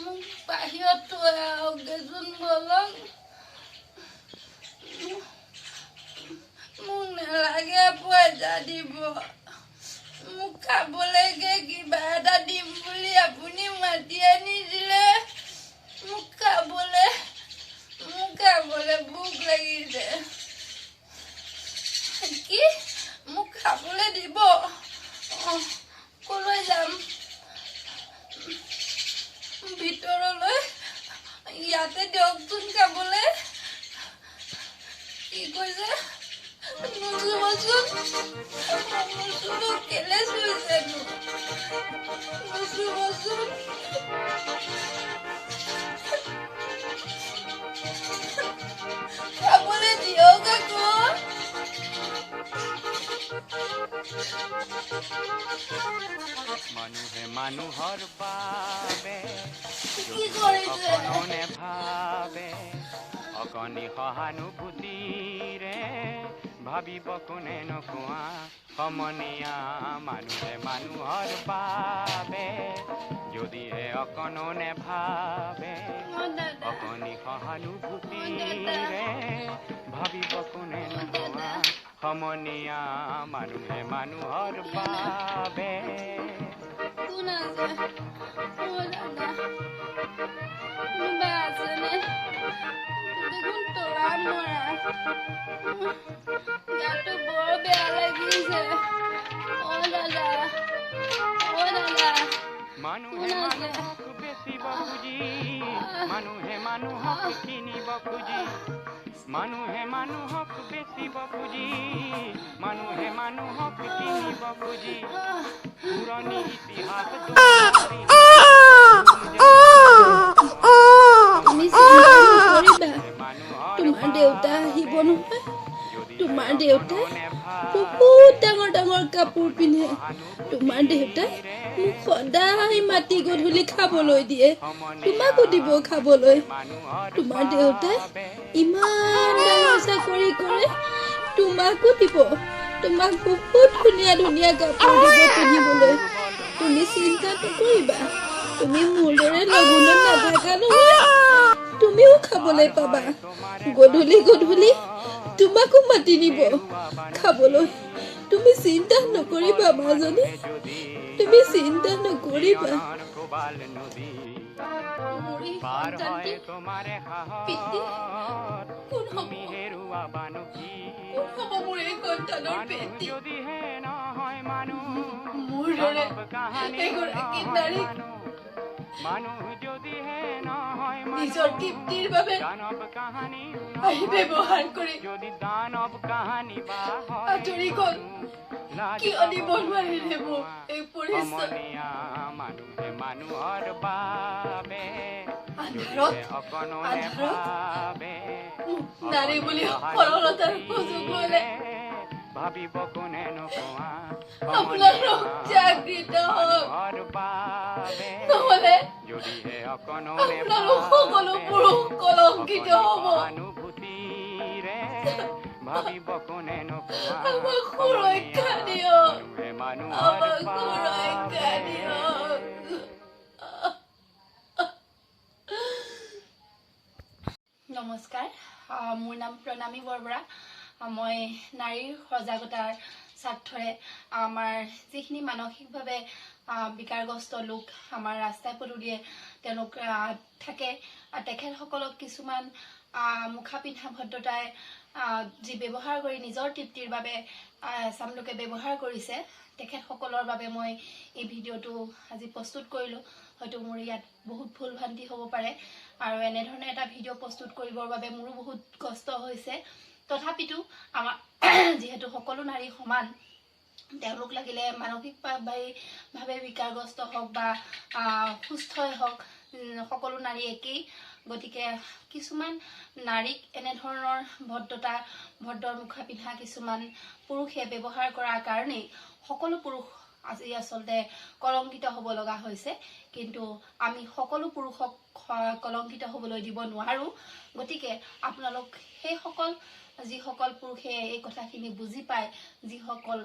বাহিৰত থৈ আহোগেচোন বলক মোক নালাগে পইচা দিব মোক খাবলৈকে কিবা এটা দিম বুলি আপুনি মাতি আনিছিলে মোক খাবলৈ ভোক লাগিছে কি মোক খাবলৈ দিব কলৈ যাম ভিতৰলৈ ইয়াতে দিয়কচোন খাবলৈ কি কৈছে নুচুবচোন কেলে চুইছেনো নুচুবচোন খাবলৈ দিয়ক আকৌ মানুহে মানুহৰ বাবে কি কৰিছে অকণে ভাবে অকণি সহানুভূতিৰে ভাবিব কোনে নোকোৱা সমনীয়া মানুহে মানুহৰ বাবে যদিহে অকণো নেভাবে অকণি সহানুভূতিৰে ভাবিব কোনে নোকোৱা সমনীয়া মানুহে মানুহৰ বাবে কোন আছে কোনোবা আছেনে দেখোন তৰা মৰা গাটো বৰ বেয়া লাগিছে দাদা মানুহে মানুহক বেচিব খুজি মানুহে মানুহক কিনিব খুজি মানুহে মানুহক বেচিব খুজি মানুহে মানুহক কিনিব খুজি পুৰণি ইতিহাস তোমাৰ দেউতা আহিব নহয় তোমাৰ দেউতাই বহুত ডাঙৰ ডাঙৰ কাপোৰ পিন্ধে তোমাৰ দেউতাই মোক সদায় মাটি গধূলি খাবলৈ দিয়ে তোমাকো দিব খাবলৈ তোমাৰ দেউতাই ইমান ডাঙৰ চাকৰি কৰে তোমাকো দিব তোমাক বহুত ধুনীয়া ধুনীয়া কাপোৰ দিব পিন্ধিবলৈ তুমি চিন্তা নকৰিবা তুমি মোৰ দৰে লঘোণত নাথাকা নহয় তুমিও খাবলৈ পাবা গধূলি গধূলি তোমাকো মাতি নিব খাবলৈ তুমি চিন্তা নকৰিবা মাজনী তুমি চিন্তা নকৰিবা পাৰ হয় তোমাৰে কোন তুমি হেৰুৱা বানুকি যদিহে নহয় মানুহ কাহানী মানুহ যদিহে নহয় নিজৰ তৃপ্তিৰ বাবে দানৱ কাহানী ব্যৱহাৰ কৰি যদি দানৱ কাহানী বা আঁতৰি গ'ল কিয় দিব নোৱাৰিলে মোক এই পৰিচয় মানুহে মানুহৰ বাবে অকণো নেভাবে নাৰী বুলি সৰলতাৰ সুযোগ ল'লে ভাবিব কোনে নোকোৱা আপোনালোক জাগৃত হওক নহ'লে যদিহে অকণো আপোনালোক সকলো পুৰুষ কলংকিত হ'ব অনুভূতিৰে ভাবিব কোনে নোকোৱা আমাক সুৰক্ষা দিয়ক মানুহৰ আমাক সুৰক্ষা দিয়ক নমস্কাৰ মোৰ নাম প্ৰণামী বৰবৰা মই নাৰীৰ সজাগতাৰ স্বাৰ্থৰে আমাৰ যিখিনি মানসিকভাৱে বিকাৰগ্ৰস্ত লোক আমাৰ ৰাস্তাই পদূলিয়ে তেওঁলোক থাকে তেখেতসকলক কিছুমান মুখা পিন্ধা ভদ্ৰতাই যি ব্যৱহাৰ কৰি নিজৰ তৃপ্তিৰ বাবে এচাম লোকে ব্যৱহাৰ কৰিছে তেখেতসকলৰ বাবে মই এই ভিডিঅ'টো আজি প্ৰস্তুত কৰিলোঁ হয়তো মোৰ ইয়াত বহুত ভুল ভ্ৰান্তি হ'ব পাৰে আৰু এনেধৰণে এটা ভিডিঅ' প্ৰস্তুত কৰিবৰ বাবে মোৰো বহুত কষ্ট হৈছে তথাপিতো আমাৰ যিহেতু সকলো নাৰী সমান তেওঁলোক লাগিলে মানসিকভাৱে বিকাৰগ্ৰস্ত হওক বা সুস্থই হওক সকলো নাৰী একেই গতিকে কিছুমান নাৰীক এনেধৰণৰ ভদ্ৰৰ মুখা পিন্ধা কিছুমান পুৰুষে ব্যৱহাৰ কৰাৰ কাৰণেই সকলো পুৰুষ আজি আচলতে কলংকিত হ'ব লগা হৈছে কিন্তু আমি সকলো পুৰুষক কলংকিত হ'বলৈ দিব নোৱাৰোঁ গতিকে আপোনালোক সেই সকল যিসকল পুৰুষে এই কথাখিনি বুজি পায়, যিসকল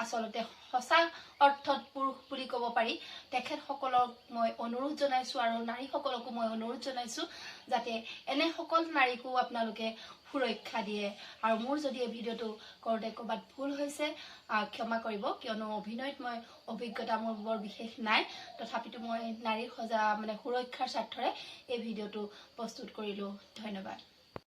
আচলতে সঁচা অৰ্থত পুৰুষ বুলি ক'ব পাৰি, তেখেতসকলক মই অনুৰোধ জনাইছোঁ আৰু নাৰীসকলকো মই অনুৰোধ জনাইছোঁ যাতে এনে সকল নাৰীকো আপোনালোকে সুৰক্ষা দিয়ে। আৰু মোৰ যদি এই ভিডিঅ'টো কৰোঁতে ক'ৰবাত ভুল হৈছে ক্ষমা কৰিব, কিয়নো অভিনয়ত মই অভিজ্ঞতা মোৰ বৰ বিশেষ নাই, তথাপিতো মই নাৰীৰ সুৰক্ষাৰ স্বাৰ্থৰে এই ভিডিঅ'টো প্ৰস্তুত কৰিলোঁ। ধন্যবাদ।